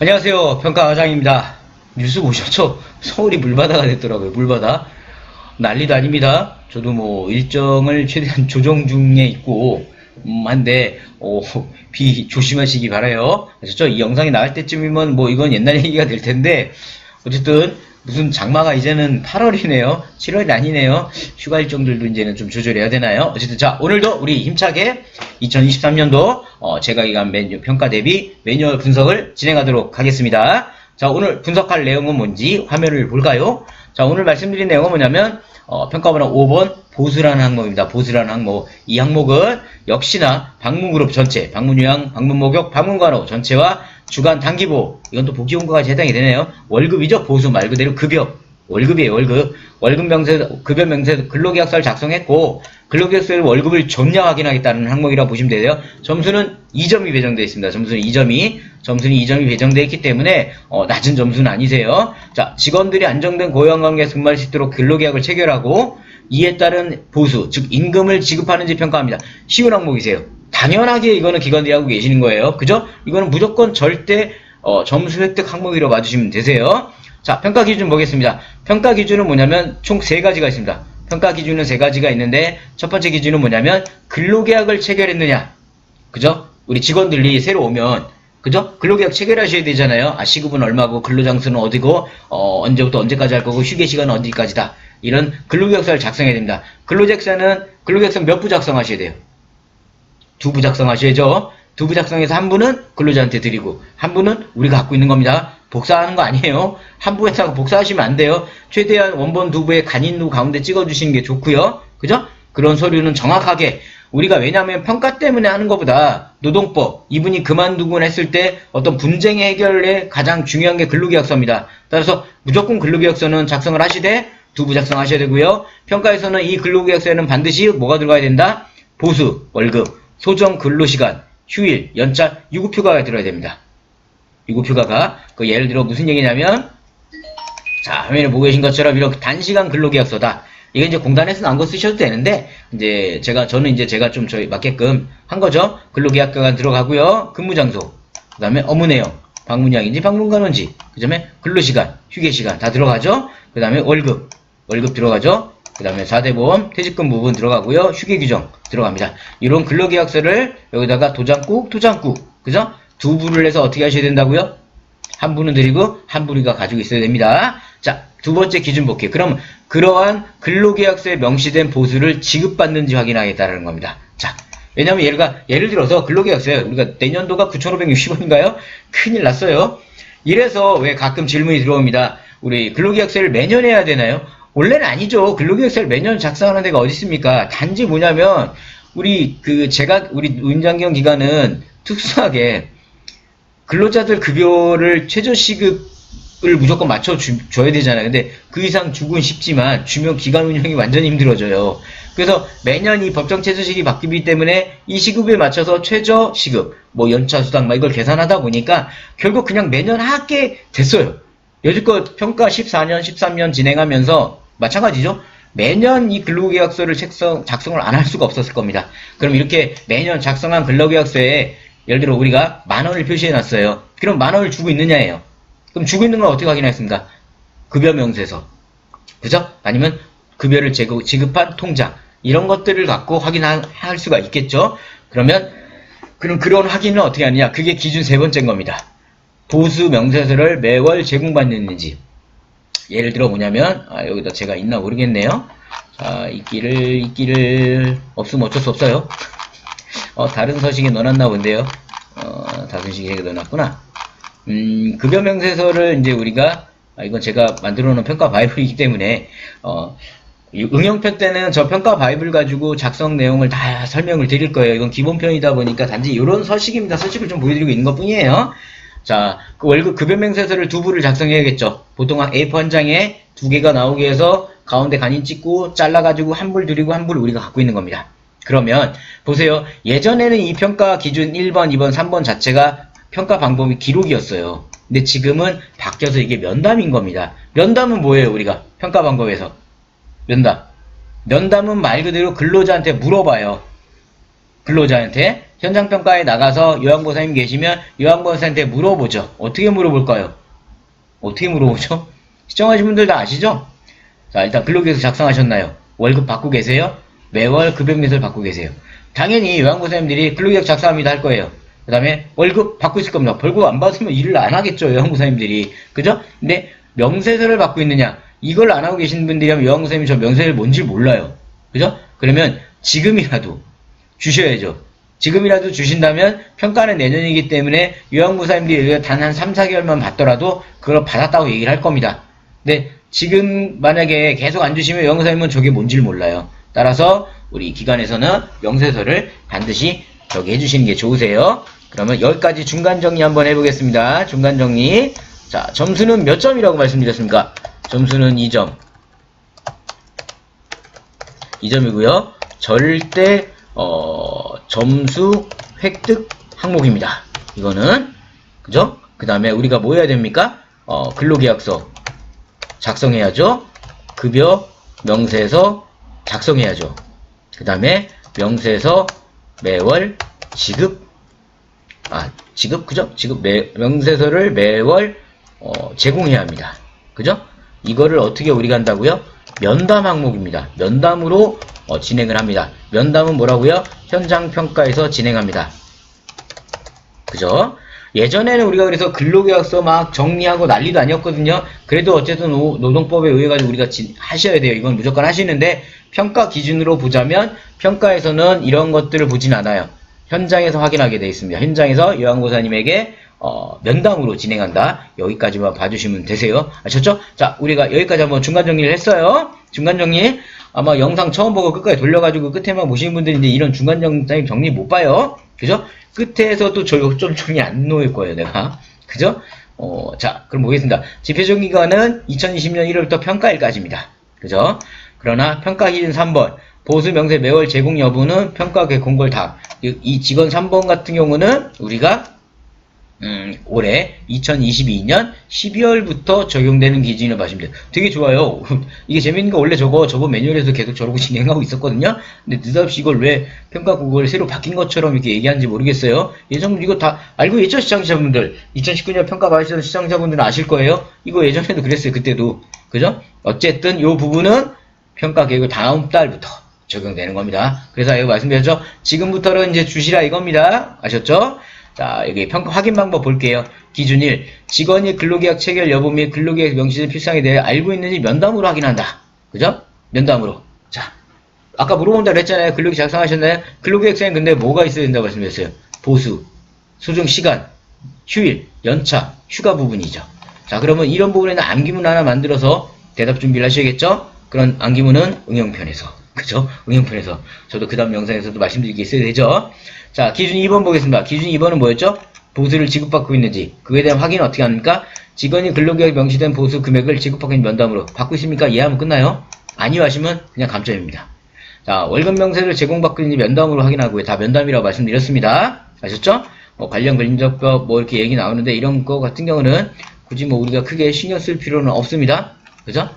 안녕하세요. 평가과장입니다. 뉴스 보셨죠? 서울이 물바다가 됐더라고요. 물바다. 난리도 아닙니다. 저도 뭐 일정을 최대한 조정 중에 있고 한데 비 조심하시기 바라요. 아셨죠? 이 영상이 나갈 때쯤이면 뭐 이건 옛날 얘기가 될 텐데 어쨌든 무슨 장마가 이제는 8월이네요. 7월이 아니네요. 휴가 일정들도 이제는 좀 조절해야 되나요? 어쨌든 자, 오늘도 우리 힘차게 2023년도 제가 기간 평가 대비 매뉴얼 분석을 진행하도록 하겠습니다. 자, 오늘 분석할 내용은 뭔지 화면을 볼까요? 자, 오늘 말씀드린 내용은 뭐냐면 평가번호 5번 보수라는 항목입니다. 보수라는 항목. 이 항목은 역시나 방문그룹 전체, 방문유형, 방문목욕, 방문간호 전체와 주간 단기보, 이건 또 복지용과가 해당이 되네요. 월급이죠. 보수 말 그대로 급여. 월급이에요. 월급. 월급 명세, 급여 명세 근로계약서를 작성했고 근로계약서에 월급을 정량 확인하겠다는 항목이라고 보시면 돼요. 점수는 2점이 배정되어 있습니다. 점수는 2점이 배정되어 있기 때문에 낮은 점수는 아니세요. 자, 직원들이 안정된 고용관계에서 근무할 수 있도록 근로계약을 체결하고 이에 따른 보수, 즉 임금을 지급하는지 평가합니다. 쉬운 항목이세요. 당연하게 이거는 기관들이 하고 계시는 거예요. 그죠? 이거는 무조건 절대 점수 획득 항목이라고 봐주시면 되세요. 자, 평가 기준 보겠습니다. 평가 기준은 뭐냐면 총 3가지가 있습니다. 평가 기준은 3가지가 있는데 첫 번째 기준은 뭐냐면 근로계약을 체결했느냐. 그죠? 우리 직원들이 새로 오면 그죠? 근로계약 체결하셔야 되잖아요. 아, 시급은 얼마고 근로장소는 어디고 언제부터 언제까지 할 거고 휴게 시간은 어디까지다. 이런 근로계약서를 작성해야 됩니다. 근로계약서 몇 부 작성하셔야 돼요? 2부 작성하셔야죠. 2부 작성해서 한 부는 근로자한테 드리고 한 부는 우리가 갖고 있는 겁니다. 복사하는 거 아니에요. 한 부에다가 복사하시면 안 돼요. 최대한 원본 2부에 간인루 가운데 찍어주시는 게 좋고요. 그죠? 그런 서류는 정확하게 우리가 왜냐하면 평가 때문에 하는 것보다 노동법 이분이 그만두곤 했을 때 어떤 분쟁의 해결에 가장 중요한 게 근로계약서입니다. 따라서 무조건 근로계약서는 작성을 하시되 2부 작성하셔야 되고요. 평가에서는 이 근로계약서에는 반드시 뭐가 들어가야 된다? 보수, 월급, 소정 근로시간, 휴일, 연차, 유급휴가가 들어야 됩니다. 유급휴가가 예를 들어 무슨 얘기냐면 자, 화면에 보고 계신 것처럼 이렇게 단시간 근로계약서다. 이게 이제 공단에서 나온 거 쓰셔도 되는데 이제 저는 제가 좀 저희 맞게끔 한 거죠. 근로계약서가 들어가고요. 근무장소, 그다음에 업무 내용, 방문량인지 방문간호인지, 그다음에 근로시간, 휴게시간 다 들어가죠. 그다음에 월급 들어가죠. 그 다음에 4대 보험, 퇴직금 부분 들어가고요. 휴게 규정 들어갑니다. 이런 근로계약서를 여기다가 도장국, 그죠? 2부를 해서 어떻게 하셔야 된다고요? 한 부는 드리고 한 부가 가지고 있어야 됩니다. 자, 두 번째 기준 볼게요. 그럼 그러한 근로계약서에 명시된 보수를 지급받는지 확인하겠다는 겁니다. 자, 왜냐면 예를 들어서 근로계약서에 우리가 내년도가 9,560원인가요? 큰일 났어요. 이래서 왜 가끔 질문이 들어옵니다. 우리 근로계약서를 매년 해야 되나요? 원래는 아니죠. 근로계약서를 매년 작성하는 데가 어디 있습니까? 단지 뭐냐면 우리 운장경 기관은 특수하게 근로자들 급여를 최저시급을 무조건 맞춰줘야 되잖아요. 근데 그 이상 주긴 쉽지만 주면 기관 운영이 완전히 힘들어져요. 그래서 매년 이 법정 최저시급이 바뀌기 때문에 이 시급에 맞춰서 최저시급, 뭐 연차수당 이걸 계산하다 보니까 결국 그냥 매년 하게 됐어요. 여지껏 평가 14년, 13년 진행하면서 마찬가지죠. 매년 이 근로계약서를 작성을 안 할 수가 없었을 겁니다. 그럼 이렇게 매년 작성한 근로계약서에 예를 들어 우리가 10,000원을 표시해놨어요. 그럼 10,000원을 주고 있느냐예요. 그럼 주고 있는 걸 어떻게 확인하겠습니까? 급여 명세서, 그죠? 아니면 급여를 지급한 통장, 이런 것들을 갖고 확인할 수가 있겠죠. 그럼 그런 확인은 어떻게 하느냐? 그게 기준 3번째인 겁니다. 보수 명세서를 매월 제공받는지. 예를 들어 뭐냐면 여기다 제가 있나 모르겠네요. 자, 있기를 없으면 어쩔 수 없어요. 다른 서식에 넣어놨나 본데요. 다른 서식에 넣어놨구나. 급여 명세서를 이제 우리가 이건 제가 만들어 놓은 평가 바이블이기 때문에 응용편 때는 저 평가 바이블 가지고 작성 내용을 다 설명을 드릴 거예요. 이건 기본편이다 보니까 단지 이런 서식입니다. 서식을 좀 보여드리고 있는 것 뿐이에요. 자, 그 월급 급여 명세서를 2부를 작성해야겠죠. 보통 A4 한 장에 2개가 나오게 해서 가운데 간인 찍고 잘라가지고 한 불 드리고 한 불 우리가 갖고 있는 겁니다. 그러면 보세요. 예전에는 이 평가 기준 1번, 2번, 3번 자체가 평가 방법이 기록이었어요. 근데 지금은 바뀌어서 이게 면담인 겁니다. 면담은 뭐예요, 우리가? 평가 방법에서. 면담은 말 그대로 근로자한테 물어봐요. 근로자한테 현장평가에 나가서 요양보호사님 계시면 요양보호사한테 물어보죠. 어떻게 물어볼까요? 어떻게 물어보죠? 시청하신 분들 다 아시죠? 자, 일단 근로계획서 작성하셨나요? 월급 받고 계세요? 매월 급여미를 받고 계세요? 당연히 요양보호사님들이 근로계획 작성합니다 할 거예요. 그 다음에 월급 받고 있을 겁니다. 월급 안 받으면 일을 안 하겠죠, 요양보호사님들이. 그죠? 근데 명세서를 받고 있느냐? 이걸 안 하고 계신 분들이라면 요양보호사님이 저 명세서를 뭔지 몰라요. 그죠? 그러면 지금이라도 주셔야죠. 지금이라도 주신다면 평가는 내년이기 때문에 요양보호사님들이 단 한 3, 4개월만 받더라도 그걸 받았다고 얘기를 할 겁니다. 근데 지금 만약에 계속 안 주시면 요양보호사님은 저게 뭔지 몰라요. 따라서 우리 기관에서는 명세서를 반드시 저기 해주시는 게 좋으세요. 그러면 여기까지 중간 정리 한번 해보겠습니다. 중간 정리. 자, 점수는 몇 점이라고 말씀드렸습니까? 점수는 2점. 2점이고요. 절대 점수 획득 항목입니다. 이거는 그죠? 그 다음에 우리가 뭐 해야 됩니까? 근로계약서 작성해야죠. 급여 명세서 작성해야죠. 그 다음에 명세서 매월 지급 그죠? 명세서를 매월 제공해야 합니다. 그죠? 이거를 어떻게 우리가 한다고요? 면담 항목입니다. 면담으로 진행을 합니다. 면담은 뭐라고요? 현장평가에서 진행합니다. 그죠? 예전에는 우리가 그래서 근로계약서 막 정리하고 난리도 아니었거든요. 그래도 어쨌든 노동법에 의해 가지고 우리가 하셔야 돼요. 이건 무조건 하시는데 평가 기준으로 보자면 평가에서는 이런 것들을 보진 않아요. 현장에서 확인하게 되어 있습니다. 현장에서 요양보호사님에게 면담으로 진행한다. 여기까지만 봐주시면 되세요. 아셨죠? 자, 우리가 여기까지 한번 중간 정리를 했어요. 중간 정리. 아마 영상 처음 보고 끝까지 돌려가지고 끝에만 보시는 분들인데 이런 중간 정리 못 봐요. 그죠? 끝에서도 좀 정리 안 놓을 거예요, 내가. 그죠? 자, 그럼 보겠습니다. 집회적 기간은 2020년 1월부터 평가일까지입니다. 그죠? 그러나 평가 기준 3번. 보수 명세 매월 제공 여부는 평가 공고를 다. 이 직원 3번 같은 경우는 우리가 올해 2022년 12월부터 적용되는 기준이라고 봐주시면 돼요. 되게 좋아요. 이게 재밌는 거 원래 저번 매뉴얼에서 계속 저러고 진행하고 있었거든요. 근데 느닷없이 이걸 왜 평가 그걸 새로 바뀐 것처럼 이렇게 얘기하는지 모르겠어요. 예전 이거 다 알고 있죠, 시청자분들? 2019년 평가 받으시던 시청자분들은 아실 거예요. 이거 예전에도 그랬어요, 그때도. 그죠? 어쨌든 이 부분은 평가 계획을 다음 달부터 적용되는 겁니다. 그래서 이거 말씀드렸죠? 지금부터는 이제 주시라 이겁니다. 아셨죠? 자, 여기 평가 확인 방법 볼게요. 기준 1. 직원이 근로계약 체결 여부 및 근로계약 명시된 필수사항에 대해 알고 있는지 면담으로 확인한다. 그죠? 면담으로. 자, 아까 물어본다고 그랬잖아요. 근로계약 작성하셨나요? 근로계약서엔 근데 뭐가 있어야 된다고 말씀드렸어요? 보수, 소정 시간, 휴일, 연차, 휴가 부분이죠. 자, 그러면 이런 부분에는 암기문 하나 만들어서 대답 준비를 하셔야겠죠? 그런 암기문은 응용편에서. 그죠? 응용편에서. 저도 그 다음 영상에서도 말씀드릴 게 있어야 되죠? 자, 기준 2번 보겠습니다. 기준 2번은 뭐였죠? 보수를 지급받고 있는지. 그에 대한 확인은 어떻게 합니까? 직원이 근로계획 명시된 보수 금액을 지급받고 있는 면담으로. 받고 있습니까? 이해하면 끝나요? 아니요 하시면 그냥 감점입니다. 자, 월급 명세를 제공받고 있는지 면담으로 확인하고요. 다 면담이라고 말씀드렸습니다. 아셨죠? 관련 근로법 이렇게 얘기 나오는데 이런 거 같은 경우는 굳이 우리가 크게 신경 쓸 필요는 없습니다. 그죠?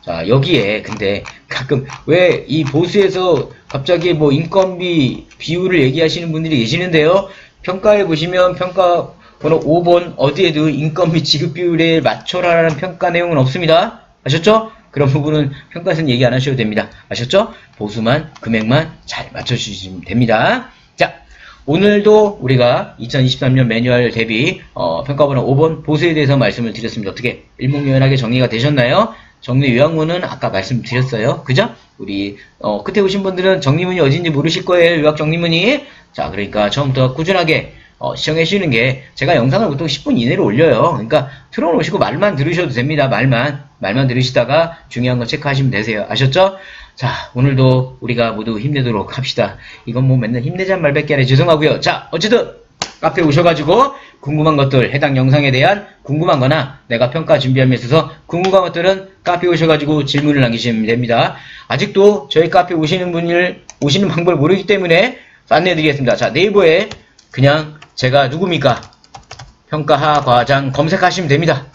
자, 여기에 근데 가끔 왜 이 보수에서 갑자기 인건비 비율을 얘기하시는 분들이 계시는데요. 평가에 보시면 평가 번호 5번 어디에도 인건비 지급 비율에 맞춰라라는 평가 내용은 없습니다. 아셨죠? 그런 부분은 평가에서는 얘기 안 하셔도 됩니다. 아셨죠? 보수만 금액만 잘 맞춰주시면 됩니다. 자, 오늘도 우리가 2023년 매뉴얼 대비 평가 번호 5번 보수에 대해서 말씀을 드렸습니다. 어떻게 일목요연하게 정리가 되셨나요? 정리 요약문은 아까 말씀드렸어요. 그죠? 우리 끝에 오신 분들은 정리문이 어딘지 모르실 거예요. 요약 정리문이. 자, 그러니까 처음부터 꾸준하게 시청해 주시는 게 제가 영상을 보통 10분 이내로 올려요. 그러니까 틀어놓으시고 말만 들으셔도 됩니다. 말만 들으시다가 중요한 거 체크하시면 되세요. 아셨죠? 자, 오늘도 우리가 모두 힘내도록 합시다. 이건 맨날 힘내자는 말밖에 안 해. 죄송하고요. 자, 어쨌든 카페 오셔가지고 궁금한 것들, 해당 영상에 대한 궁금한 거나 내가 평가 준비함에 있어서 궁금한 것들은 카페 오셔가지고 질문을 남기시면 됩니다. 아직도 저희 카페 오시는 방법을 모르기 때문에 안내해드리겠습니다. 자, 네이버에 그냥 제가 누굽니까? 평가하 과장 검색하시면 됩니다.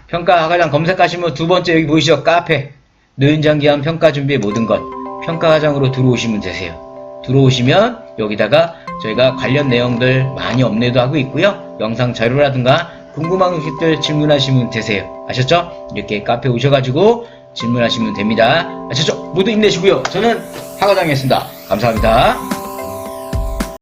평가하 과장 검색하시면 두 번째 여기 보이시죠? 카페. 노윤장기한 평가 준비의 모든 것. 평가과장으로 들어오시면 되세요. 들어오시면 여기다가 저희가 관련 내용들 많이 업로드 하고 있고요. 영상 자료라든가 궁금한 것들 질문하시면 되세요. 아셨죠? 이렇게 카페 오셔가지고 질문하시면 됩니다. 아셨죠? 모두 힘내시고요. 저는 하과장이었습니다. 감사합니다.